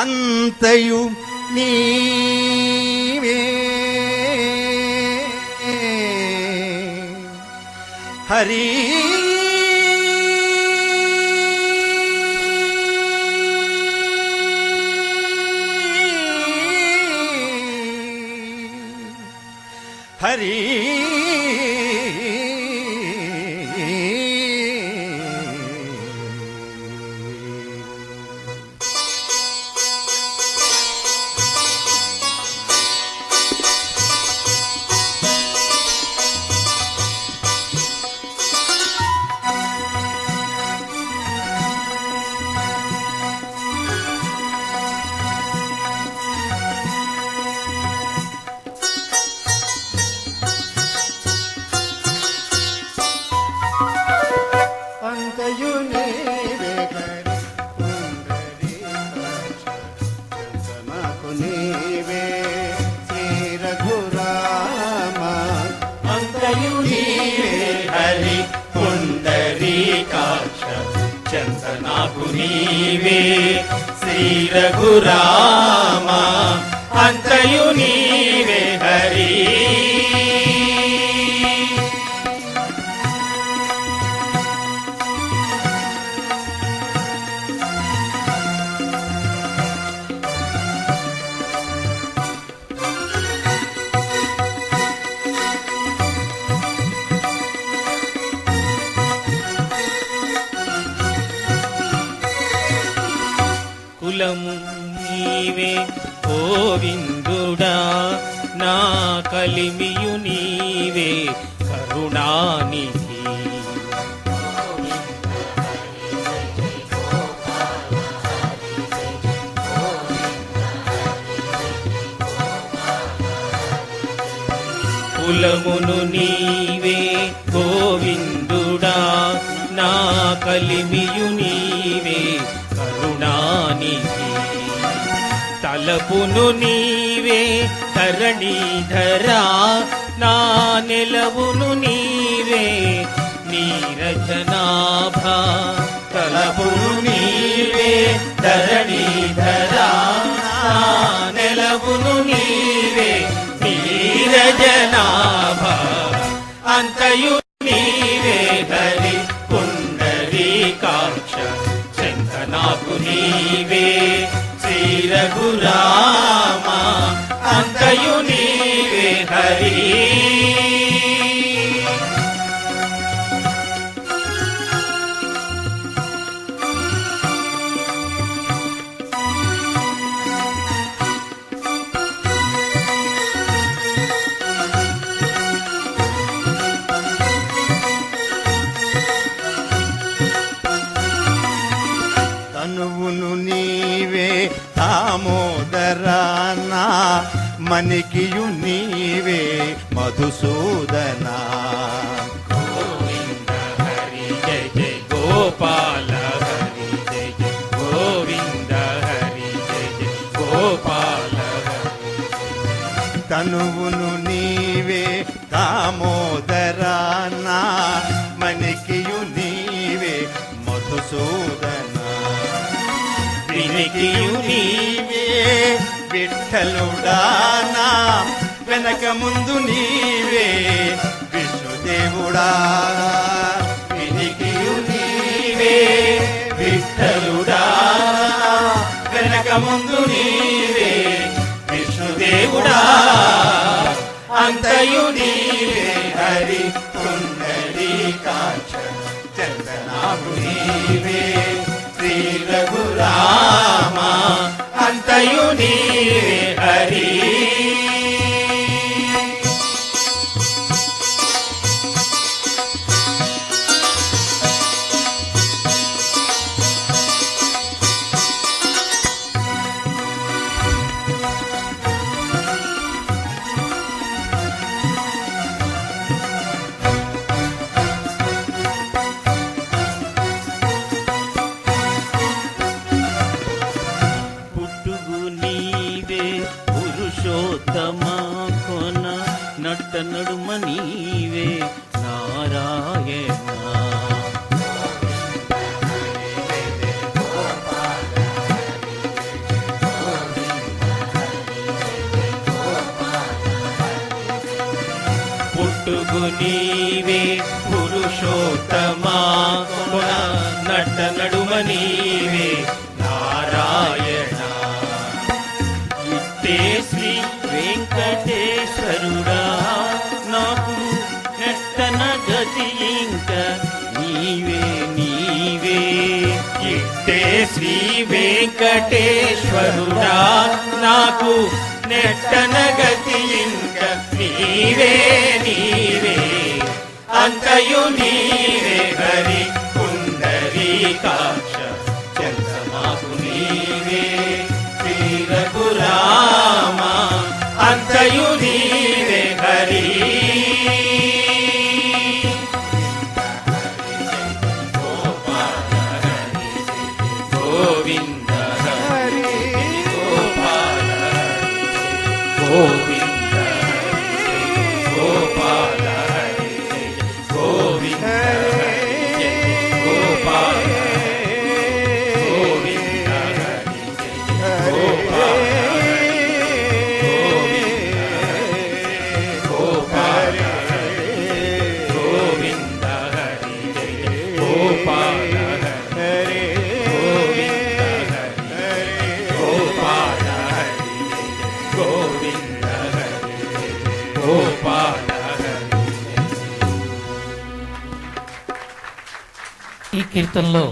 అంతయు నీవే హరి హరి నాకు నీవే శ్రీ రఘురామ అంతయు నీవే హరి కులము నీవే గోవిందుడా నా కలిమియు నీవే కరుణానిధి కులమును నీవే గోవిందుడా నా కలిమియు నీవే కరుణానిధి తలపును నీవే ధరణీధరా నా నెలవును నీవే నీరజనాభ తలపును నీవే ధరణీధరా నా నెలవును నీవే నీరజనాభ అంతయు నీవే హరి పుండరీకాక్ష నాకు నీవే శ్రీ రఘురామ అంతయు నీవే హరి తనువును నీవే దామోదరానా మణికియు నీవే మధుసూదనా గోవింద హరి జయ జయ గోపాల హరి జయ జయ గోవింద హరి జయ జయ గోపాల తనువును నీవే దామోదరానా మణికియు నీవే మధుసూదనా వినికియు నీవే విఠలుడానా వెనక ముందు నీవే విష్ణుదేవుడా వినికియు నీవే విఠలుడా వెనక ముందు నీవే విష్ణుదేవుడా అంతయు నీవే హరి పుండరీకాక్ష చందనాభు నీవే శ్రీ రఘురామ అంతయు నీవే హరి నట్ట నడుమ నీవే నారాయణ వెలుగు నీవే పురుషోత్తమా నట్ట నడుమ నీవే నారాయణ ఇట్టే శ్రీ వెంకటేశ్వరుడా నాకు నెట్టన గతి ఇంక నీవే నీవే ఇట్టే శ్రీ వెంకటేశ్వరుడా నాకు నెట్టన గతి ఇంక నీవే నీవే అంతయు నీవే హరి పుండరీకాక్ష చంద్రమాకు నీవే శ్రీ రఘురామ అంతయు నీవే హరి గోవింద హరి గోపాల గోవింద గోపాల హరి గోవింద గోపాల గోవింద హరి గోపాల గోపాల గోవింద హరి గోపాల హరి గోవింద హరి గోపాల హరి గోవింద హరి గోపాల హరి. ఈ కీర్తనలో